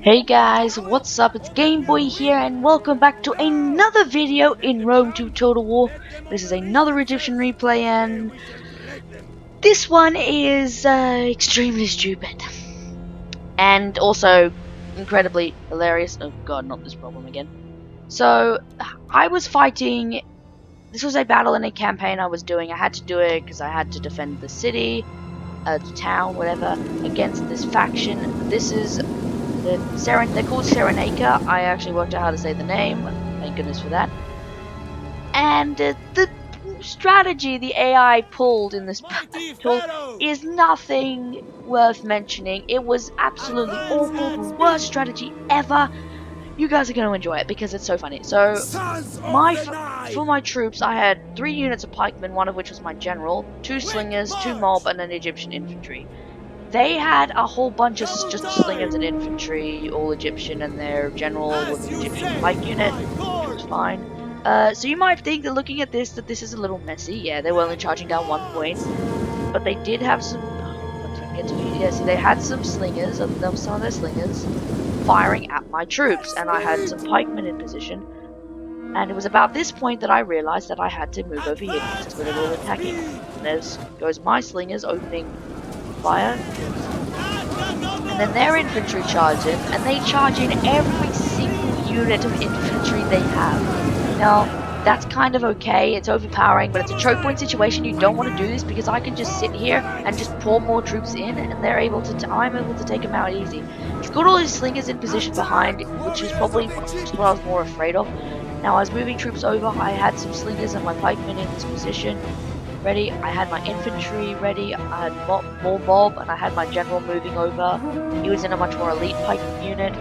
Hey guys, what's up? It's Gameboy here and welcome back to another video in Rome 2 Total War. This is another Egyptian replay and this one is extremely stupid. And also incredibly hilarious. Oh god, not this problem again. So, I was fighting. This was a battle in a campaign I was doing. I had to do it because I had to defend the city, the town, whatever, against this faction. This is they're called Serenaka. I actually worked out how to say the name. Thank goodness for that. And the strategy the AI pulled in this battle is nothing worth mentioning. It was absolutely awful, the worst strategy ever. You guys are going to enjoy it because it's so funny. So, for my troops, I had 3 units of pikemen, one of which was my general, 2 slingers, 2 mob, and an Egyptian infantry. They had a whole bunch of just slingers and infantry, all Egyptian, and their general was an Egyptian pike unit, which was fine. So you might think that looking at this, that this is a little messy. Yeah, they were only charging down 1 point, but they did have some. Yeah, see, they had some slingers, some of their slingers, firing at my troops, and I had some pikemen in position. And it was about this point that I realized that I had to move over here because that's where they were all attacking. And there goes my slingers opening fire. And then their infantry charge in, and they charge in every single unit of infantry they have. Now, that's kind of okay, it's overpowering, but it's a choke point situation. You don't want to do this because I can just sit here and just pour more troops in, and I'm able to take them out easy. He's got all his slingers in position behind, which is probably just what I was more afraid of. Now, I was moving troops over, I had some slingers and my pikemen in this position ready. I had my infantry ready, I had more mob, and I had my general moving over. He was in a much more elite pike unit,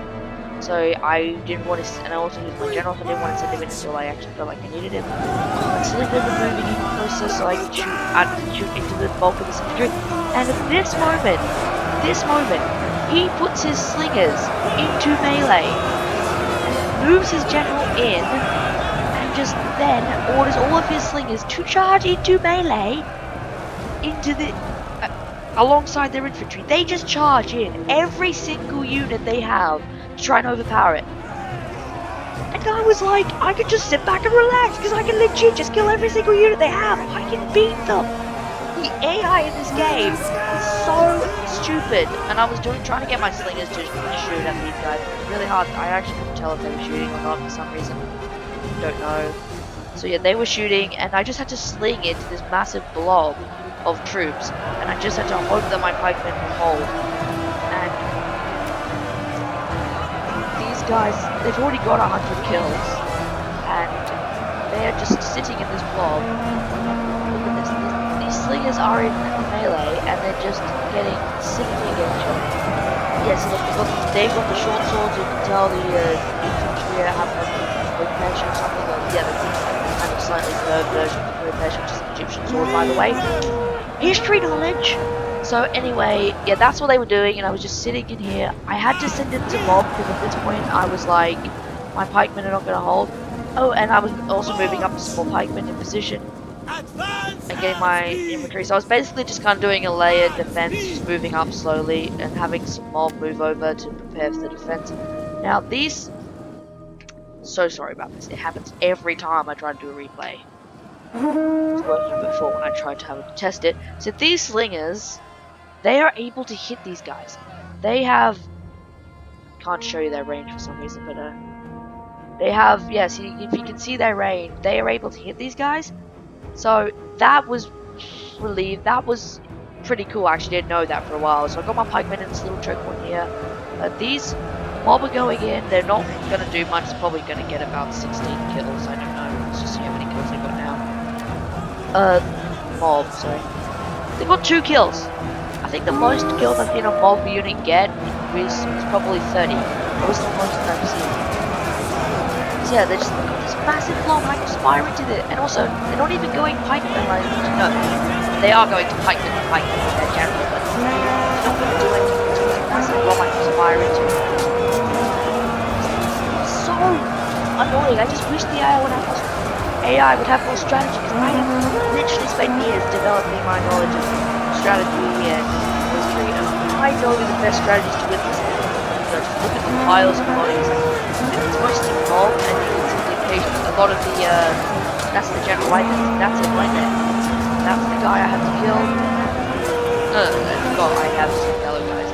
so I didn't want to, and I also used my general, so I didn't want to send him in until I actually felt like I needed him. My slingers were moving even closer so I could shoot into the bulk of his infantry. And at this moment, he puts his slingers into melee, and moves his general in, just then orders all of his slingers to charge into melee into the alongside their infantry. They just charge in every single unit they have to try and overpower it. And I was like, I could just sit back and relax because I can legit just kill every single unit they have. I can beat them. The AI in this game is so stupid. And I was trying to get my slingers to shoot at these guys. It was really hard. I actually couldn't tell if they were shooting or not for some reason. Don't know. So yeah, they were shooting, and I just had to sling into this massive blob of troops, and I just had to hope that my pikemen would hold. And these guys, they've already got 100 kills, and they're just sitting in this blob. Look at this. These slingers are in melee, and they're just getting simply against each other. Yes, look, they've got the short swords. You can tell the infantry have Rinpoche or something, or yeah, the kind of slightly curved version of Rinpoche, which is an Egyptian sword, by the way. History knowledge! So anyway, yeah, that's what they were doing, and I was just sitting in here. I had to send it to mob, because at this point I was like, my pikemen are not going to hold. Oh, and I was also moving up some more pikemen in position, and getting my infantry. So I was basically just kind of doing a layered defense, just moving up slowly, and having some mob move over to prepare for the defense. Now these... So sorry about this. It happens every time I try to do a replay. It was working before when I tried to have a test it. So these slingers, they are able to hit these guys. They have... Can't show you their range for some reason, but they have... Yes, if you can see their range, they are able to hit these guys. So that was relieved. That was pretty cool. I actually didn't know that for a while. So I got my pikemen in this little choke point here. These... mob are going in, they're not going to do much, they're probably going to get about 16 kills, I don't know, let's just see how many kills they've got now. Mob, sorry. They've got 2 kills. I think the most kills I've seen a mob unit get is probably 30. That was the most I've seen. So yeah, they just got this massive blob, I can just fire into it, and also, they're not even going pikemen, like, no, they are going to pikemen with their general, but they're not going to do anything, it's just a massive blob I can just fire into it. Annoying. I just wish the AI would have more strategy, because I have literally spent years developing my knowledge of strategy and history, and I I know the best strategies to win this game. Just look at the piles of bodies. It's mostly mob, and you can see the occasion. A lot of the that's the general right there. That's it right there. That's the guy I have to kill. God, I have some yellow guys.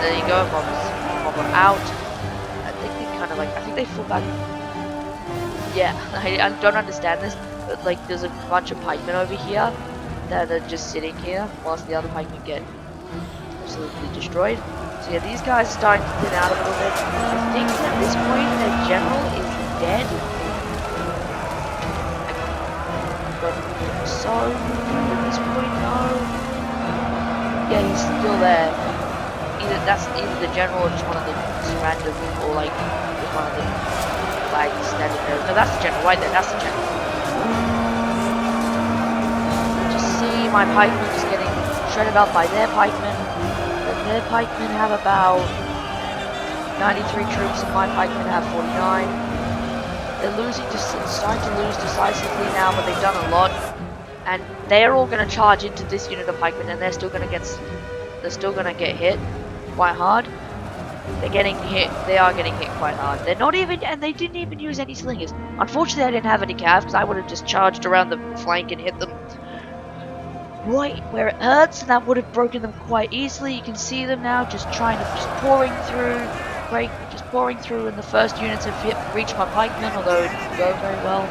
There you go, mob are out. I think they kind of like. I think they fall back. Yeah, I don't understand this, but like there's a bunch of pikemen over here that are just sitting here whilst the other pikemen get absolutely destroyed. So yeah, these guys are starting to thin out a little bit. I think at this point their general is dead. So at this point, no. Yeah, he's still there. Either the general or just one of the random, or like just one of the flags standing there. No, that's the general right there. That's the general. Just see my pikemen just getting shredded up by their pikemen. Their pikemen have about 93 troops, and my pikemen have 49. They're losing, just starting to lose decisively now, but they've done a lot. And they're all going to charge into this unit of pikemen, and they're still going to get hit quite hard. They're getting hit. They are getting hit quite hard. They're not even, and they didn't even use any slingers. Unfortunately, I didn't have any calves because I would have just charged around the flank and hit them right where it hurts, and that would have broken them quite easily. You can see them now just pouring through, pouring through, and the first units have reached my pikemen, although it didn't go very well.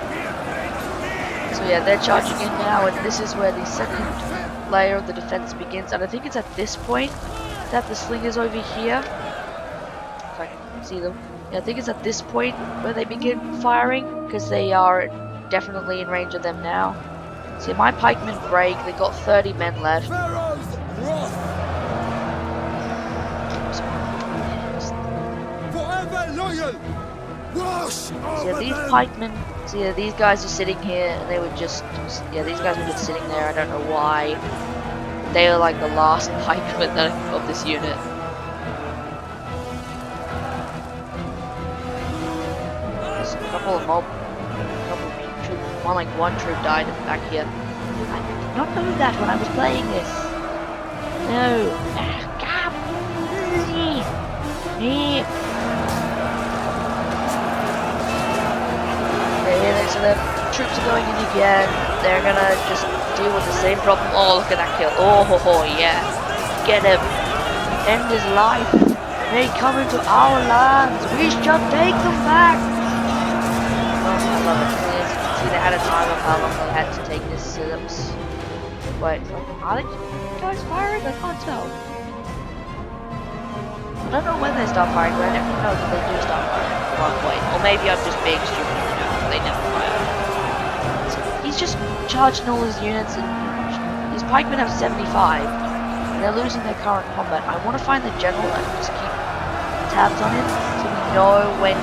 So yeah, they're charging in now, and this is where the second layer of the defense begins. And I think it's at this point that the slingers over here, if I can see them, yeah, I think it's at this point where they begin firing, because they are definitely in range of them now. See, my pikemen break. They got 30 men left. Forever loyal. So yeah, these pikemen. So yeah, these guys are sitting here, and they were just. Yeah, these guys were just sitting there. I don't know why. They are like the last pikemen of this unit. There's a couple of mob. One troop died back here. I did not know that when I was playing this. No. So the troops are going in again. They're gonna just deal with the same problem. Oh, look at that kill. Oh, ho, ho, yeah. Get him. End his life. They come into our lands. We shall take them back. Oh, I love it. See, they had a time of how long they had to take this. Wait, are they guys firing? I can't tell. I don't know when they start firing, but I never know that they do start firing at one point. Or maybe I'm just being stupid. They never fire. So he's just charging all his units, and his pikemen have 75, and they're losing their current combat. I want to find the general and just keep tabs on him so we know when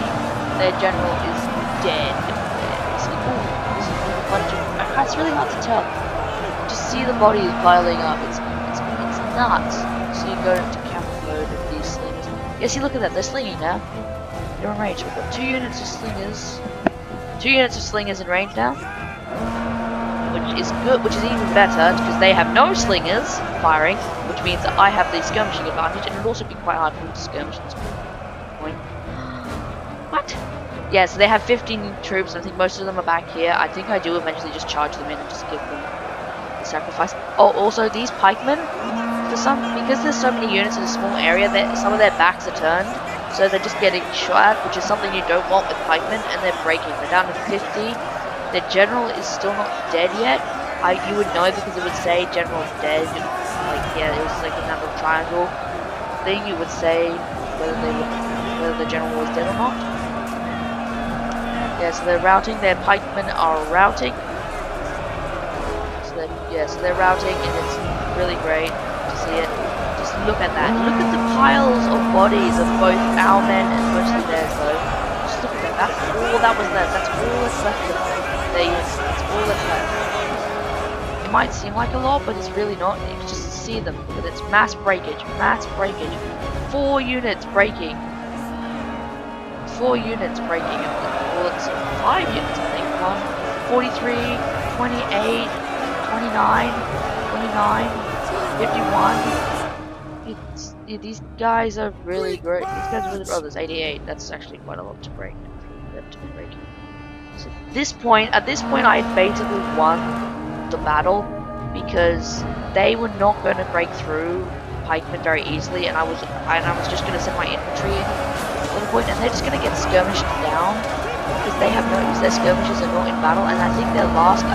their general is dead. It's really hard to tell. Just see the bodies piling up. It's nuts. So you go into camp mode of these slingers. Yeah, see, look at that. They're slinging now. They're in range. We've got 2 units of slingers. 2 units of slingers in range now. Which is good, which is even better, because they have no slingers firing, which means that I have the skirmishing advantage, and it would also be quite hard for them to skirmish at this point. What? Yeah, so they have 15 troops. I think most of them are back here. I think I do eventually just charge them in and just give them the sacrifice. Oh, also these pikemen, because there's so many units in a small area, some of their backs are turned, so they're just getting shot at, which is something you don't want with pikemen, and they're breaking. They're down to 50. Their general is still not dead yet. You would know because it would say general dead. Like, yeah, it was like another triangle thing. You would say whether the general was dead or not. Yeah, so they're routing. Their pikemen are routing. So they're routing, and it's really great to see it. Just look at that. Look at the piles of bodies of both our men and mostly theirs, though. Just look at that. That's all that was left. That's all that's left of their units. That's all that's left. It might seem like a lot, but it's really not. You can just see them. But it's mass breakage. Mass breakage. 4 units breaking. 4 units breaking. Well, it's 5 units, I think. 43, 28, 29, 29, 51. It's yeah, these guys are really great. These guys are really. Oh, there's 88. That's actually quite a lot to break for them to be breaking. So at this point, I had basically won the battle because they were not going to break through pikemen very easily, and I was just going to send my infantry in at the point, and they're just going to get skirmished down because they have no use. Their skirmishers are not in battle, and I think I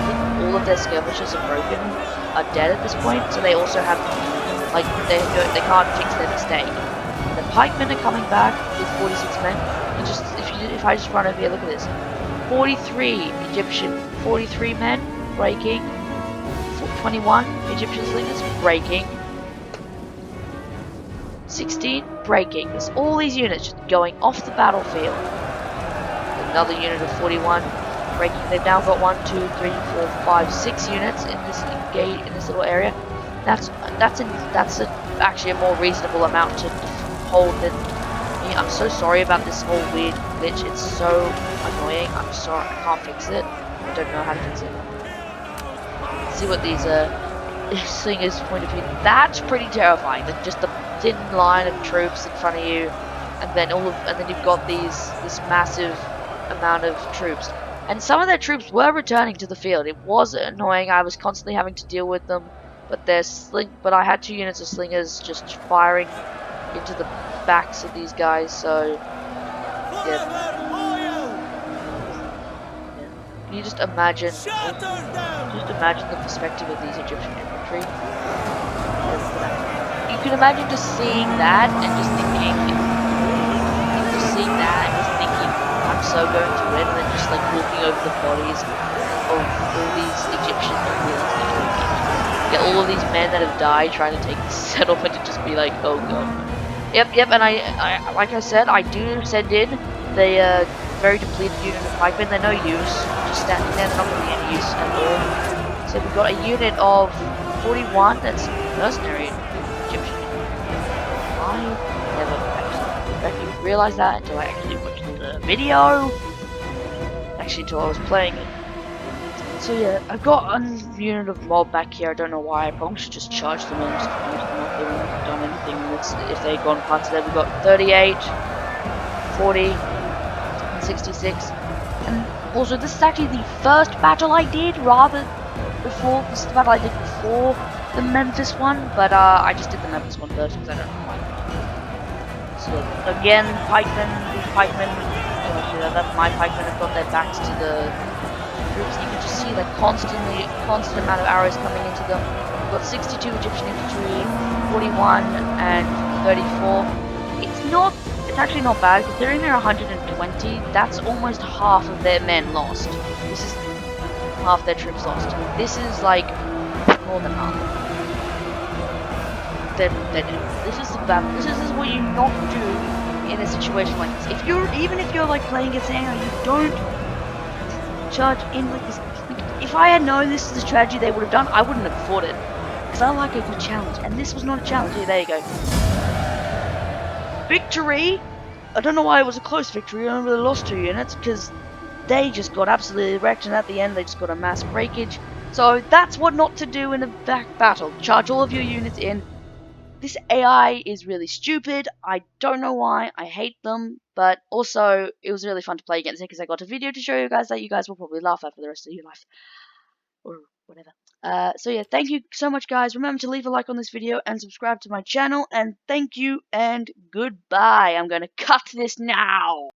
think all of their skirmishers are broken, are dead at this point. So they also have like they can't fix their mistake. And the pikemen are coming back with 46 men. And just if I just run over here, look at this. 43 Egyptian, 43 men breaking, 21 Egyptian slingers breaking, 16 breaking. There's all these units just going off the battlefield. Another unit of 41 breaking. They've now got 1, 2, 3, 4, 5, 6 units in this little area. That's actually a more reasonable amount to hold than. I'm so sorry about this whole weird glitch. It's so annoying. I'm sorry. I can't fix it. I don't know how to fix it. Let's see what these slingers' point of view. That's pretty terrifying. Just the thin line of troops in front of you, and then you've got this massive amount of troops. And some of their troops were returning to the field. It was annoying. I was constantly having to deal with them, but but I had 2 units of slingers just firing into the backs of these guys. So yeah. Can you just imagine the perspective of these Egyptian infantry? You can imagine just seeing that and just thinking, I'm so going to win, and then just like looking over the bodies of all these Egyptians get all of these men that have died trying to take the settlement and just be like, oh god. Yep, and I like I said, I do send in the very depleted unit of pikemen. They're no use, just standing there, not going to be any use at all. So we've got a unit of 41 that's mercenary Egyptian. I never actually realized that until I actually watched the video. Actually, until I was playing it. So yeah, I've got a unit of mob back here. I don't know why. I probably should just charge them and just finish them off. They wouldn't have done anything if they'd gone past there. We've got 38, 40, and 66. And also, this is actually the first battle I did, this is the battle I did before the Memphis one, but I just did the Memphis one first because I don't know why. So again, these pikemen, that's my pikemen have got their backs to the troops. You can just see like constant amount of arrows coming into them. We've got 62 Egyptian infantry, 41 and 34. It's actually not bad considering they're 120. That's almost half of their men lost. This is half their troops lost. This is like more than half. This is the battle. This is what you not do in a situation like this. Even if you're like playing against AI, you don't charge in like this. If I had known this is the strategy they would have done, I wouldn't have fought it. Because I like a good challenge, and this was not a challenge. Yeah, there you go. Victory! I don't know why it was a close victory. I remember they lost 2 units because they just got absolutely wrecked, and at the end they just got a mass breakage. So that's what not to do in a back battle. Charge all of your units in. This AI is really stupid. I don't know why. I hate them. But also, it was really fun to play against it because I got a video to show you guys that you guys will probably laugh at for the rest of your life. Or whatever. So yeah, thank you so much, guys. Remember to leave a like on this video and subscribe to my channel. And thank you and goodbye. I'm going to cut this now.